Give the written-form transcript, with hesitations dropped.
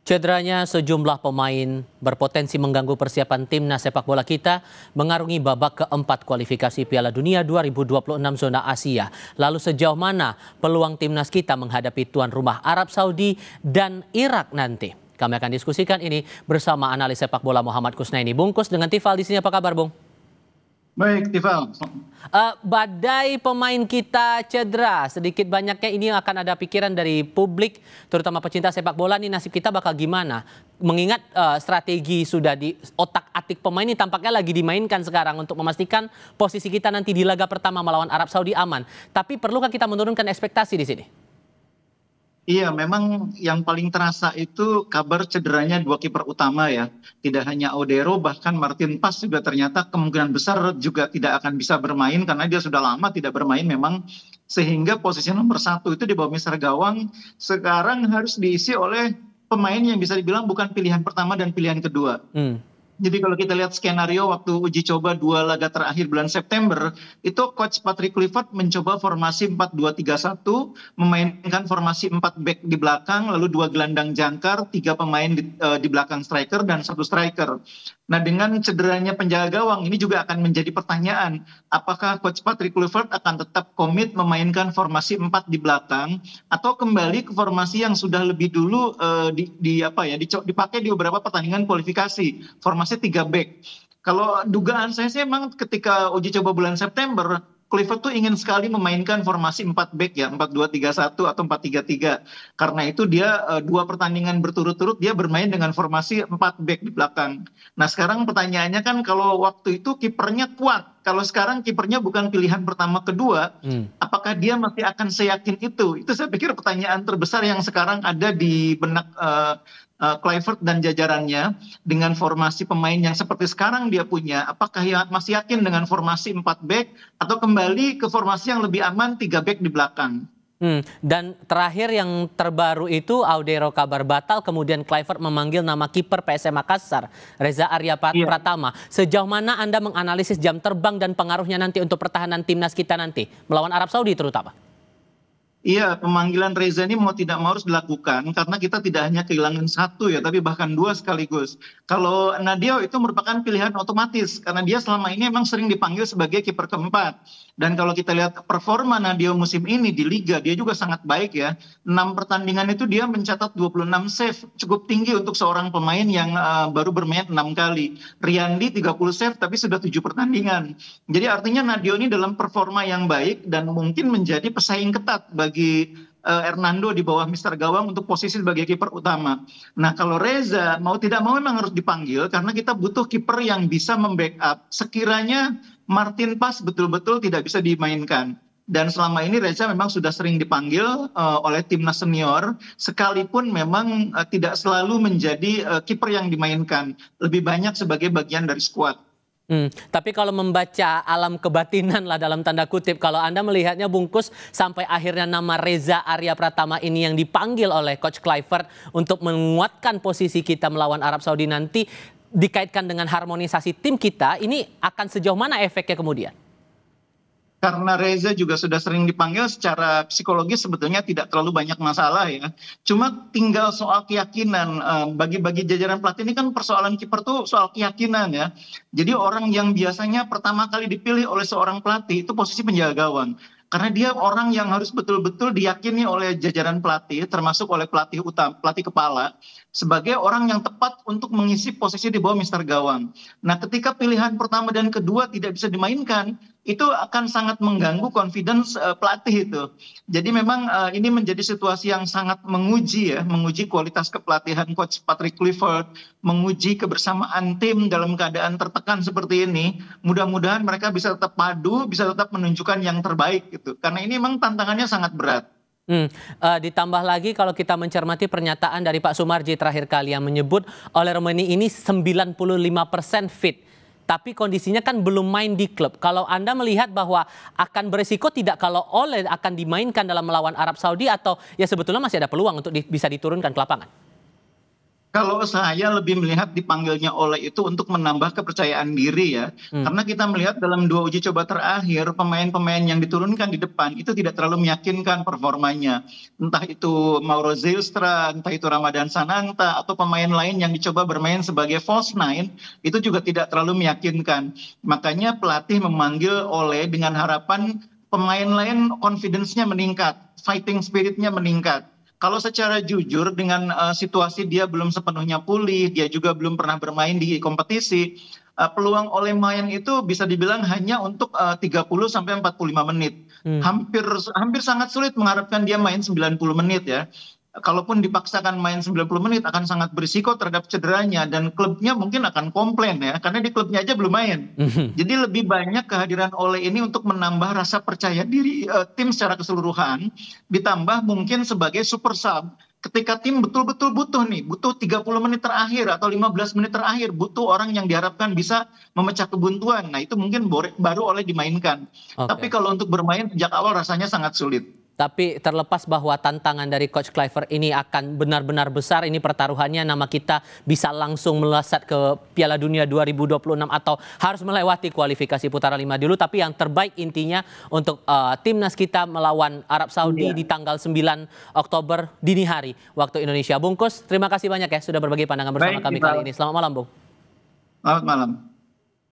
Cederanya sejumlah pemain berpotensi mengganggu persiapan timnas sepak bola kita mengarungi babak keempat kualifikasi Piala Dunia 2026 zona Asia. Lalu sejauh mana peluang timnas kita menghadapi tuan rumah Arab Saudi dan Irak nanti? Kami akan diskusikan ini bersama analis sepak bola Muhammad Kusnaini. Bungkus dengan Tifal di sini, apa kabar, Bung? Baik, Tifal. Badai pemain kita cedera, sedikit banyaknya ini akan ada pikiran dari publik, terutama pecinta sepak bola, nih nasib kita bakal gimana? Mengingat strategi sudah di otak-atik pemain ini tampaknya lagi dimainkan sekarang untuk memastikan posisi kita nanti di laga pertama melawan Arab Saudi aman. Tapi perlukah kita menurunkan ekspektasi di sini? Iya, memang yang paling terasa itu kabar cederanya dua kiper utama ya. Tidak hanya Audero, bahkan Martin Pas juga ternyata kemungkinan besar juga tidak akan bisa bermain karena dia sudah lama tidak bermain memang. Sehingga posisi nomor satu itu di bawah mister gawang sekarang harus diisi oleh pemain yang bisa dibilang bukan pilihan pertama dan pilihan kedua. Jadi kalau kita lihat skenario waktu uji coba dua laga terakhir bulan September, itu Coach Patrick Kluivert mencoba formasi 4-2-3-1, memainkan formasi 4 back di belakang, lalu 2 gelandang jangkar, 3 pemain di belakang striker, dan 1 striker. Nah, dengan cederanya penjaga gawang, ini juga akan menjadi pertanyaan, apakah Coach Patrick Kluivert akan tetap komit memainkan formasi 4 di belakang, atau kembali ke formasi yang sudah lebih dulu dipakai di beberapa pertandingan kualifikasi, formasi 3 back. Kalau dugaan saya sih memang ketika uji coba bulan September, Kluivert tuh ingin sekali memainkan formasi 4 back ya, 4-2-3-1 atau 4-3-3. Karena itu dia 2 pertandingan berturut-turut dia bermain dengan formasi 4 back di belakang. Nah, sekarang pertanyaannya kan kalau waktu itu kipernya kuat. Kalau sekarang kipernya bukan pilihan pertama kedua, apakah dia masih akan seyakin itu? Itu saya pikir pertanyaan terbesar yang sekarang ada di benak Kluivert dan jajarannya dengan formasi pemain yang seperti sekarang dia punya, apakah masih yakin dengan formasi 4 back atau kembali ke formasi yang lebih aman 3 back di belakang? Dan terakhir yang terbaru itu Audero kabar batal, kemudian Kluivert memanggil nama kiper PSM Makassar, Reza Arya Pratama. Sejauh mana Anda menganalisis jam terbang dan pengaruhnya nanti untuk pertahanan timnas kita nanti melawan Arab Saudi terutama? Iya, pemanggilan Reza ini mau tidak mau harus dilakukan karena kita tidak hanya kehilangan satu ya, tapi bahkan 2 sekaligus. Kalau Nadio itu merupakan pilihan otomatis karena dia selama ini memang sering dipanggil sebagai kiper keempat. Dan kalau kita lihat performa Nadio musim ini di Liga, dia juga sangat baik ya. 6 pertandingan itu dia mencatat 26 save, cukup tinggi untuk seorang pemain yang baru bermain 6 kali. Riyandi 30 save tapi sudah 7 pertandingan. Jadi artinya Nadio ini dalam performa yang baik dan mungkin menjadi pesaing ketat bagi Hernando di bawah mister gawang untuk posisi sebagai kiper utama. Nah, kalau Reza mau tidak mau memang harus dipanggil karena kita butuh kiper yang bisa membackup sekiranya Martin Pas betul-betul tidak bisa dimainkan. Dan selama ini Reza memang sudah sering dipanggil oleh timnas senior, sekalipun memang tidak selalu menjadi kiper yang dimainkan, lebih banyak sebagai bagian dari skuad. Tapi kalau membaca alam kebatinan lah dalam tanda kutip, kalau Anda melihatnya Bungkus sampai akhirnya nama Reza Arya Pratama ini yang dipanggil oleh Coach Kluivert untuk menguatkan posisi kita melawan Arab Saudi nanti dikaitkan dengan harmonisasi tim kita, ini akan sejauh mana efeknya kemudian? Karena Reza juga sudah sering dipanggil secara psikologis sebetulnya tidak terlalu banyak masalah ya. Cuma tinggal soal keyakinan. Bagi jajaran pelatih ini kan persoalan kiper tuh soal keyakinan ya. Jadi orang yang biasanya pertama kali dipilih oleh seorang pelatih itu posisi penjaga gawang. Karena dia orang yang harus betul-betul diyakini oleh jajaran pelatih, termasuk oleh pelatih utama, pelatih kepala, sebagai orang yang tepat untuk mengisi posisi di bawah mister gawang. Nah, ketika pilihan pertama dan kedua tidak bisa dimainkan, itu akan sangat mengganggu confidence pelatih itu. Jadi memang ini menjadi situasi yang sangat menguji kualitas kepelatihan Coach Patrick Kluivert, menguji kebersamaan tim dalam keadaan tertekan seperti ini. Mudah-mudahan mereka bisa tetap padu, bisa tetap menunjukkan yang terbaik gitu. Karena ini memang tantangannya sangat berat. Ditambah lagi kalau kita mencermati pernyataan dari Pak Sumarji terakhir kali yang menyebut oleh Romani ini 95% fit. Tapi kondisinya kan belum main di klub. Kalau Anda melihat bahwa akan beresiko tidak kalau Ole akan dimainkan dalam melawan Arab Saudi atau ya sebetulnya masih ada peluang untuk bisa diturunkan ke lapangan? Kalau saya lebih melihat dipanggilnya Ole itu untuk menambah kepercayaan diri ya. Karena kita melihat dalam 2 uji coba terakhir, pemain-pemain yang diturunkan di depan itu tidak terlalu meyakinkan performanya. Entah itu Mauro Zylstra, entah itu Ramadan Sananta, atau pemain lain yang dicoba bermain sebagai false nine, itu juga tidak terlalu meyakinkan. Makanya pelatih memanggil Ole dengan harapan pemain lain confidence-nya meningkat, fighting spirit-nya meningkat. Kalau secara jujur dengan situasi dia belum sepenuhnya pulih, dia juga belum pernah bermain di kompetisi, peluang Ole main itu bisa dibilang hanya untuk 30 sampai 45 menit. Hampir hampir sangat sulit mengharapkan dia main 90 menit ya. Kalaupun dipaksakan main 90 menit akan sangat berisiko terhadap cederanya dan klubnya mungkin akan komplain ya karena di klubnya aja belum main. Jadi lebih banyak kehadiran Ole ini untuk menambah rasa percaya diri tim secara keseluruhan, ditambah mungkin sebagai super sub ketika tim betul-betul butuh 30 menit terakhir atau 15 menit terakhir, butuh orang yang diharapkan bisa memecah kebuntuan. Nah, itu mungkin baru Ole dimainkan. Tapi Oke. kalau untuk bermain sejak awal rasanya sangat sulit. Tapi terlepas bahwa tantangan dari Coach Kluivert ini akan benar-benar besar, ini pertaruhannya nama kita bisa langsung melesat ke Piala Dunia 2026 atau harus melewati kualifikasi putaran 5 dulu. Tapi yang terbaik intinya untuk timnas kita melawan Arab Saudi di tanggal 9 Oktober dini hari waktu Indonesia. Bungkus, terima kasih banyak ya sudah berbagi pandangan bersama Baik, kami kali ini. Selamat malam, Bung. Selamat malam.